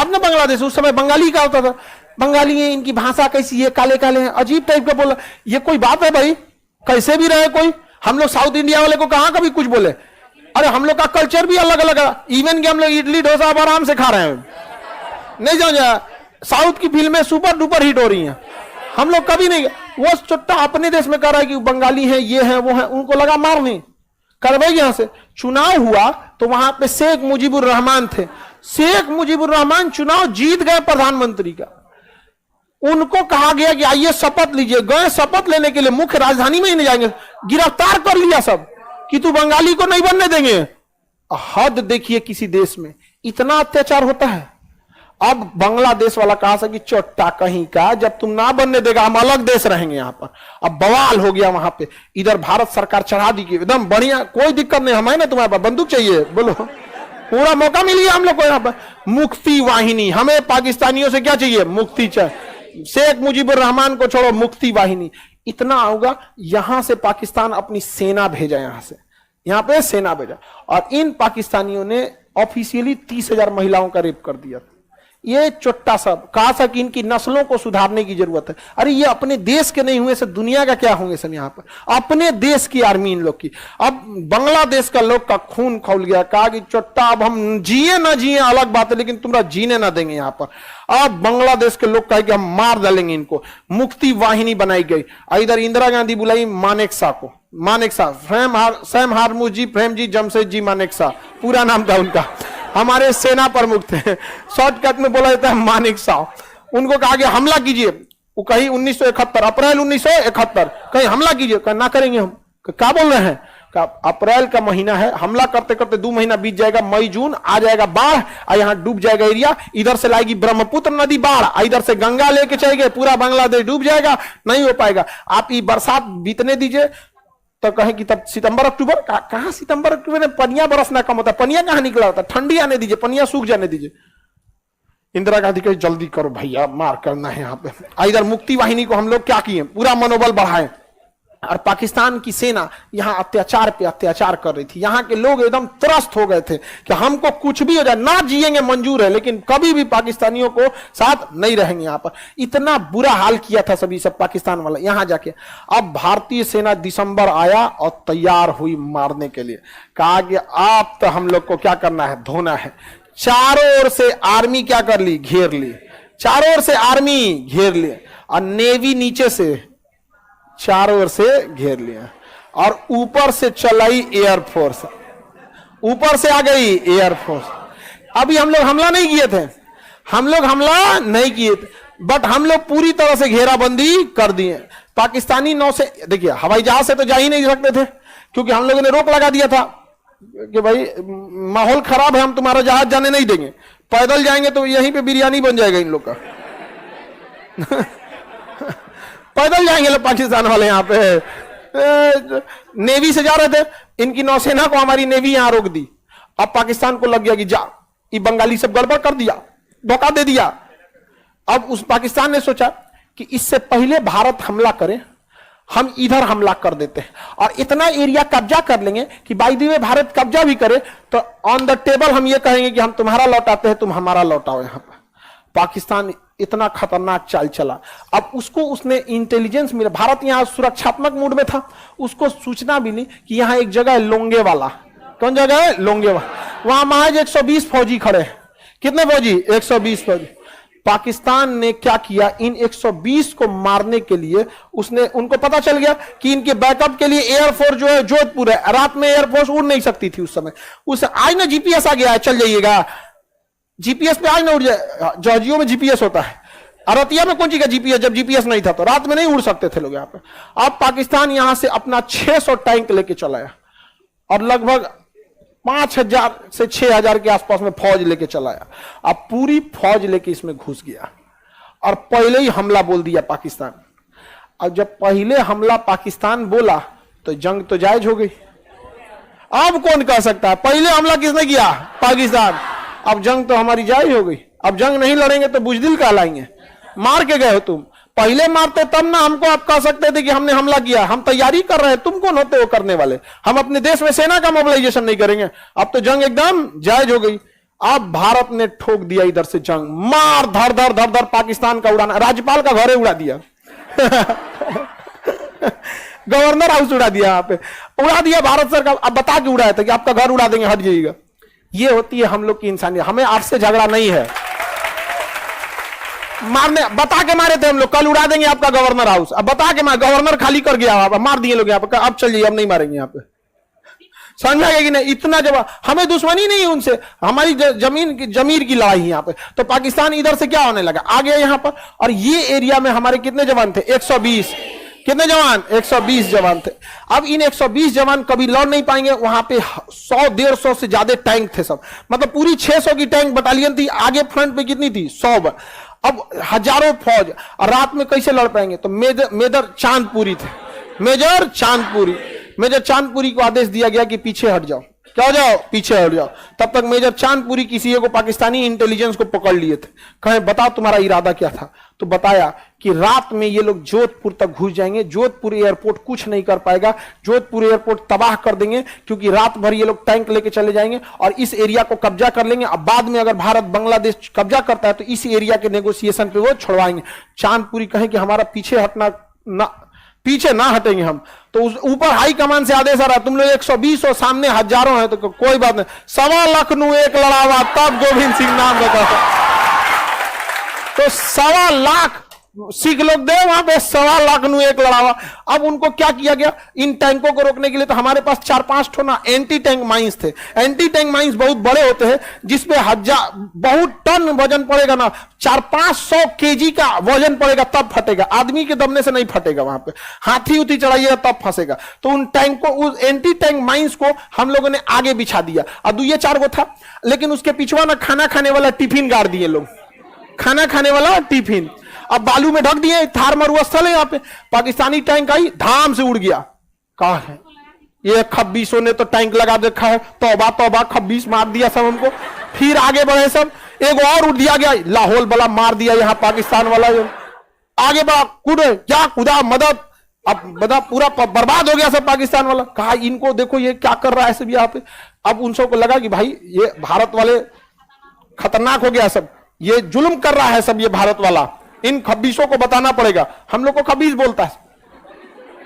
अब ना बांग्लादेश, उस समय बंगाली का होता था, बंगाली है, इनकी भाषा कैसी है, काले काले हैं, अजीब टाइप का बोला। ये कोई बात है भाई? कैसे भी रहे कोई, हम लोग साउथ इंडिया वाले को कहां कभी कुछ बोले? अरे हम लोग का कल्चर भी अलग अलग है, इवन कि हम लोग इडली डोसा अब आराम से खा रहे हैं, नहीं जाओ, साउथ की फिल्में सुपर डुपर हिट हो रही हैं, हम लोग कभी नहीं। वो चुट्टा अपने देश में कर रहा है कि बंगाली है, ये है वो है, उनको लगा मारने करवाएगी। यहां से चुनाव हुआ तो वहां पे शेख मुजीबुर रहमान थे, शेख मुजीबुर रहमान चुनाव जीत गए प्रधानमंत्री का। उनको कहा गया कि आइए शपथ लीजिए, गए शपथ लेने के लिए, मुख्य राजधानी में ही नहीं जाएंगे, गिरफ्तार कर लिया सब कि तू बंगाली को नहीं बनने देंगे। हद देखिए किसी देश में इतना अत्याचार होता है। अब बांग्लादेश वाला कहा था कि चोट्टा कहीं का, जब तुम ना बनने देगा हम अलग देश रहेंगे यहां पर। अब बवाल हो गया वहां पे, इधर भारत सरकार चढ़ा दी कि एकदम बढ़िया, कोई दिक्कत नहीं, हमें ना तुम्हारे पास बंदूक चाहिए, बोलो, पूरा मौका मिल गया हम लोग को यहाँ पर। मुक्ति वाहिनी, हमें पाकिस्तानियों से क्या चाहिए? मुक्ति चाहिए। शेख मुजीबुर रहमान को छोड़ो, मुक्ति वाहिनी। इतना होगा, यहां से पाकिस्तान अपनी सेना भेजा, यहां से यहां पे सेना भेजा, और इन पाकिस्तानियों ने ऑफिशियली 30,000 महिलाओं का रेप कर दिया। ये चोट्टा सब कहा था कि इनकी नस्लों को सुधारने की जरूरत है। अरे ये अपने देश के नहीं हुए, से दुनिया का क्या होंगे सब यहाँ पर? अपने देश की आर्मी इन लोग की। अब बांग्लादेश का लोग का खून खौल गया, कहा कि चोट्टा अब हम जिए ना जिए अलग बात है, लेकिन तुम्हारा जीने ना देंगे यहाँ पर। अब बांग्लादेश के लोग कहे कि हम मार डालेंगे इनको। मुक्ति वाहिनी बनाई गई, इधर इंदिरा गांधी बुलाई मानेकशॉ को, मानेकशॉ, सैम हारमुजी प्रेम जी जमशेद जी मानेकशॉ पूरा नाम था उनका, हमारे सेना प्रमुख थे, शॉर्टकट में बोला जाता है मानेकशॉ। उनको कहा गया हमला कीजिए, वो कहीं 1971 अप्रैल 1971 कहीं हमला कीजिए, कहा ना करेंगे हम। क्या बोल रहे हैं? अप्रैल का महीना है, हमला करते करते 2 महीना बीत जाएगा, मई जून आ जाएगा बाढ़, और यहाँ डूब जाएगा एरिया, इधर से लाएगी ब्रह्मपुत्र नदी बाढ़, इधर से गंगा लेके चलेंगे, पूरा बांग्लादेश डूब जाएगा, नहीं हो पाएगा। आप ये बरसात बीतने दीजिए, तो कहें कि तब सितंबर अक्टूबर, कहां सितंबर अक्टूबर में पनिया बरसना कम होता है, पनिया कहां निकला होता है? ठंडी आने दीजिए, पनिया सूख जाने दीजिए। इंदिरा गांधी कहे जल्दी करो भैया, मार करना है यहाँ पे। इधर मुक्ति वाहिनी को हम लोग क्या किए, पूरा मनोबल बढ़ाए, और पाकिस्तान की सेना यहाँ अत्याचार पे अत्याचार कर रही थी। यहाँ के लोग एकदम त्रस्त हो गए थे कि हमको कुछ भी हो जाए, ना जिएंगे मंजूर है, लेकिन कभी भी पाकिस्तानियों को साथ नहीं रहेंगे यहाँ पर। इतना बुरा हाल किया था सभी सब पाकिस्तान वाला यहाँ जाके। अब भारतीय सेना दिसंबर आया और तैयार हुई मारने के लिए। कहा कि आप तो हम लोग को क्या करना है, धोना है। चारों ओर से आर्मी क्या कर ली, घेर ली, चारों ओर से आर्मी घेर ली, और नेवी नीचे से चारों ओर से घेर लिया, और ऊपर से चलाई एयरफोर्स, ऊपर से आ गई एयरफोर्स। अभी हम लोग हमला नहीं किए थे, हम लोग हमला नहीं किए थे, बट हम लोग पूरी तरह से घेराबंदी कर दिए। पाकिस्तानी नौ से, देखिए हवाई जहाज से तो जा ही नहीं सकते थे, क्योंकि हम लोगों ने रोक लगा दिया था कि भाई माहौल खराब है, हम तुम्हारा जहाज जाने नहीं देंगे। पैदल जाएंगे तो यहीं पे बिरयानी बन जाएगा इन लोग का। पैदल जाएंगे लोग पाकिस्तान वाले यहाँ पे। नेवी से जा रहे थे, इनकी नौसेना को हमारी नेवी यहाँ रोक दी। अब पाकिस्तान को लग गया कि जा, ये बंगाली सब गड़बड़ कर दिया, धोखा दे दिया। अब उस पाकिस्तान ने सोचा कि इससे पहले भारत हमला करे, हम इधर हमला कर देते हैं और इतना एरिया कब्जा कर लेंगे कि बाय द वे भारत कब्जा भी करे तो ऑन द टेबल हम ये कहेंगे कि हम तुम्हारा लौटाते हैं, तुम हमारा लौटाओ। यहां पर पाकिस्तान इतना खतरनाक चाल चला। अब उसको उसने इंटेलिजेंस मिला, भारत यहां सुरक्षात्मक मूड में था, उसको सूचना मिली कि यहां एक जगह है लोंगेवाला। कौन जगह है? लोंगेवाला। वहां महज 120 फौजी खड़े हैं। कितने फौजी? 120 फौजी। पाकिस्तान ने क्या किया, इन 120 को मारने के लिए उसने, उनको पता चल गया कि इनके बैकअप के लिए एयरफोर्स जो है जोधपुर है। रात में एयरफोर्स उड़ नहीं सकती थी उस समय। उस आज ना जीपीएस आ गया है, चल जाइएगा जीपीएस पे, आज ना उड़ जाए। जॉर्जियो में जीपीएस होता है, अरतिया में कौन चीज का जीपीएस? जब जीपीएस नहीं था तो रात में नहीं उड़ सकते थे लोग यहाँ पे। अब पाकिस्तान यहां से अपना 600 टैंक लेके चला है और लगभग 5,000 से 6,000 के आसपास में फौज लेके चलाया। अब पूरी फौज लेके इसमें घुस गया और पहले ही हमला बोल दिया पाकिस्तान। अब जब पहले हमला पाकिस्तान बोला तो जंग तो जायज हो गई। अब कौन कह सकता है पहले हमला किसने किया? पाकिस्तान। अब जंग तो हमारी जायज हो गई। अब जंग नहीं लड़ेंगे तो बुजदिल कहलाएंगे। मार के गए हो तुम, पहले मारते तब ना हमको आप कह सकते थे कि हमने हमला किया, हम तैयारी कर रहे हैं, तुम कौन होते हो करने वाले? हम अपने देश में सेना का मोबिलाइजेशन नहीं करेंगे। अब तो जंग एकदम जायज हो गई। अब भारत ने ठोक दिया इधर से जंग, मार धर धर धर धर पाकिस्तान का उड़ाना, राज्यपाल का घर उड़ा दिया गवर्नर हाउस उड़ा दिया, यहाँ पे उड़ा दिया भारत सरकार। अब बता के उड़ाया था कि आपका घर उड़ा देंगे, हट जाइएगा। ये होती है हम लोग की इंसानियत। हमें आपसे झगड़ा नहीं है, मारने बता के मारे थे हम लोग, कल उड़ा देंगे आपका गवर्नर हाउस। अब बता के मार, गवर्नर खाली कर गया, मार दिए लोग यहाँ पे, अब चल जाइए, अब नहीं मारेंगे यहाँ पे। समझ आएगी नहीं, इतना जवाब। हमें दुश्मनी नहीं उनसे, हमारी जमीर की लड़ाई यहाँ पे। तो पाकिस्तान इधर से क्या होने लगा, आ गया यहाँ पर। और ये एरिया में हमारे कितने जवान थे, 120, कितने जवान, 120 जवान थे। अब इन 120 जवान कभी लड़ नहीं पाएंगे, वहां पे 100-150 से ज्यादा टैंक थे सब, मतलब पूरी 600 की टैंक बटालियन थी, आगे फ्रंट पे कितनी थी, 100। अब हजारों फौज, और रात में कैसे लड़ पाएंगे। तो मेजर चांदपुरी थे, मेजर चांदपुरी को आदेश दिया गया कि पीछे हट जाओ, क्या हो जाओ, पीछे हट जाओ। तब तक मेजर चांदपुरी किसी को पाकिस्तानी इंटेलिजेंस को पकड़ लिए थे, कहे बताओ तुम्हारा इरादा क्या था। तो बताया कि रात में ये लोग जोधपुर तक घुस जाएंगे, जोधपुर एयरपोर्ट कुछ नहीं कर पाएगा, जोधपुर एयरपोर्ट तबाह कर देंगे, क्योंकि रात भर ये लोग टैंक लेके चले जाएंगे और इस एरिया को कब्जा कर लेंगे। अब बाद में अगर भारत बांग्लादेश कब्जा करता है तो इस एरिया के नेगोशिएशन पे वो छोड़वाएंगे। चांदपुरी कहे कि हमारा पीछे हटना ना, पीछे ना हटेंगे हम। तो उस ऊपर हाई कमान से आदेश आ रहा, तुम लोग 120 और सामने हजारों हैं, तो कोई बात नहीं, 1.25 लाख नु एक लड़ावा, तब गोविंद सिंह नाम रहता था। तो 1.25 लाख सिख लोग दे वहां पे, 1.25 लाख नु एक लड़ावा। अब उनको क्या किया गया, इन टैंकों को रोकने के लिए तो हमारे पास 4-5 ठो ना एंटी टैंक माइंस थे। एंटी टैंक माइंस बहुत बड़े होते हैं, जिसपे बहुत टन वजन पड़ेगा ना, 400-500 केजी का वजन पड़ेगा तब फटेगा, आदमी के दबने से नहीं फटेगा, वहां पे हाथी उथी चढ़ाइएगा तब फंसेगा। तो उन टैंक को, उस एंटी टैंक माइंस को हम लोगों ने आगे बिछा दिया। और 2-4 गो था, लेकिन उसके पिछवा ना खाना खाने वाला टिफिन गाड़ दिए लोग, खाना खाने वाला टिफिन। अब बालू में ढक दिए, थार मरुस्थल है यहाँ पे। पाकिस्तानी टैंक आई, धाम से उड़ गया। कहा है ये खब्बीसों ने तो टैंक लगा देखा है, तौबा तौबा, खब्बीस मार दिया सब हमको। फिर आगे बढ़े सब, एक और उड़ दिया गया, लाहौल वाला मार दिया यहाँ पाकिस्तान वाला, आगे बढ़ा, कूदे, क्या कूदा, मदद। अब बता पूरा बर्बाद हो गया सब पाकिस्तान वाला। कहा इनको देखो ये क्या कर रहा है सब यहाँ पे। अब उन सबको लगा कि भाई ये भारत वाले खतरनाक हो गया सब, ये जुल्म कर रहा है सब ये भारत वाला, इन खब्बीसों को बताना पड़ेगा। हम लोग को खब्बीस बोलता है,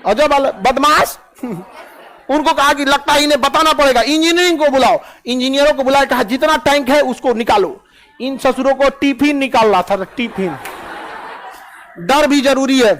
अजब वाला बदमाश। उनको कहा कि लगता है इन्हें बताना पड़ेगा, इंजीनियरिंग को बुलाओ, इंजीनियरों को बुलाया, कहा जितना टैंक है उसको निकालो। इन ससुरों को टिफिन निकाल रहा था, टिफिन। डर भी जरूरी है।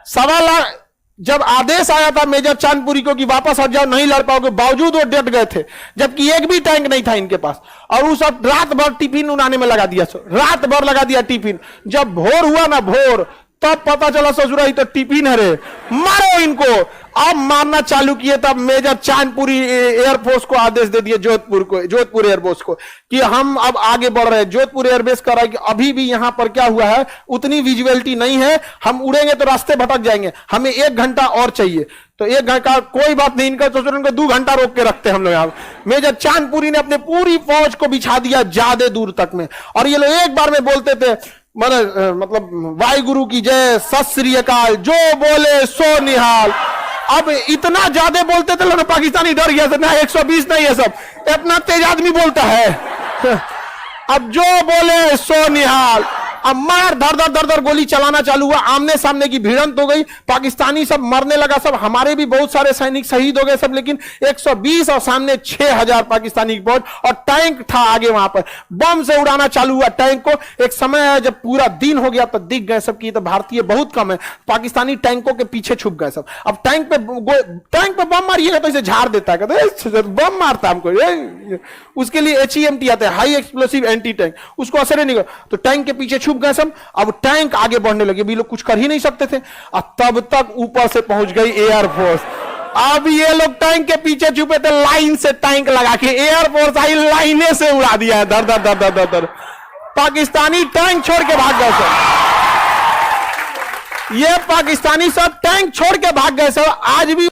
1.25 लाख जब आदेश आया था मेजर चांदपुरी को कि वापस हट जाओ, नहीं लड़ पाओगे, बावजूद वो डट गए थे, जबकि एक भी टैंक नहीं था इनके पास। और वो सब रात भर टिफिन उड़ाने में लगा दिया, रात भर लगा दिया टिफिन। जब भोर हुआ ना, भोर, तब पता चला ससुरा ही तो टिफिन है रे, मारो इनको। अब मारना चालू किए, तब मेजर चांदपुरी एयरफोर्स को आदेश दे दिए, जोधपुर एयरफोर्स को, कि हम अब आगे बढ़ रहे हैं। जोधपुर एयरबेस कर रहा है कि अभी भी यहां पर क्या हुआ है, उतनी विजुअलिटी नहीं है, हम उड़ेंगे तो रास्ते भटक जाएंगे, हमें 1 घंटा और चाहिए। तो 1 घंटा कोई बात नहीं, इनका ससुर इनको 2 घंटा रोक के रखते हम लोग यहाँ। मेजर चांदपुरी ने अपने पूरी फौज को बिछा दिया ज्यादा दूर तक में, और ये लोग एक बार में बोलते थे, मतलब वाहिगुरु की जय, सत श्री अकाल, जो बोले सो निहाल। अब इतना ज्यादा बोलते थे लोग, पाकिस्तानी डर गया था ना, 120 नहीं है सब, इतना तेज आदमी बोलता है। अब जो बोले सो निहाल। अब मार धर धर धर धर गोली चलाना चालू हुआ, आमने सामने की भिड़ंत हो गई, पाकिस्तानी सब मरने लगा सब, हमारे भी बहुत सारे सैनिक शहीद हो गए सब, लेकिन 120 और सामने 6000 पाकिस्तानी की फौज, और टैंक था आगे, वहां पर बम से उड़ाना चालू हुआ टैंक को। एक समय है जब पूरा दिन हो गया तो दिख गए सब की तो भारतीय बहुत कम है, पाकिस्तानी टैंकों के पीछे छुप गए सब। अब टैंक पे बम मारिएगा तो इसे झाड़ देता है, कहते बम मारता हमको, उसके लिए HEMT आते हैं, हाई एक्सप्लोसिव एंटी टैंक, उसको असर नहीं कर, तो टैंक के पीछे छुप गए सब। अब टैंक आगे बढ़ने लगे, भी लोग कुछ कर ही नहीं सकते थे। तब तक ऊपर से पहुंच गई एयरफोर्स। अब ये लोग टैंक के पीछे छुपे थे, लाइन से टैंक लगा के एयरफोर्स आई, लाइने से उड़ा दिया, दर दर दर दर दर दर। पाकिस्तानी टैंक छोड़ के भाग गए सब, ये पाकिस्तानी सब टैंक छोड़ के भाग गए सब। आज भी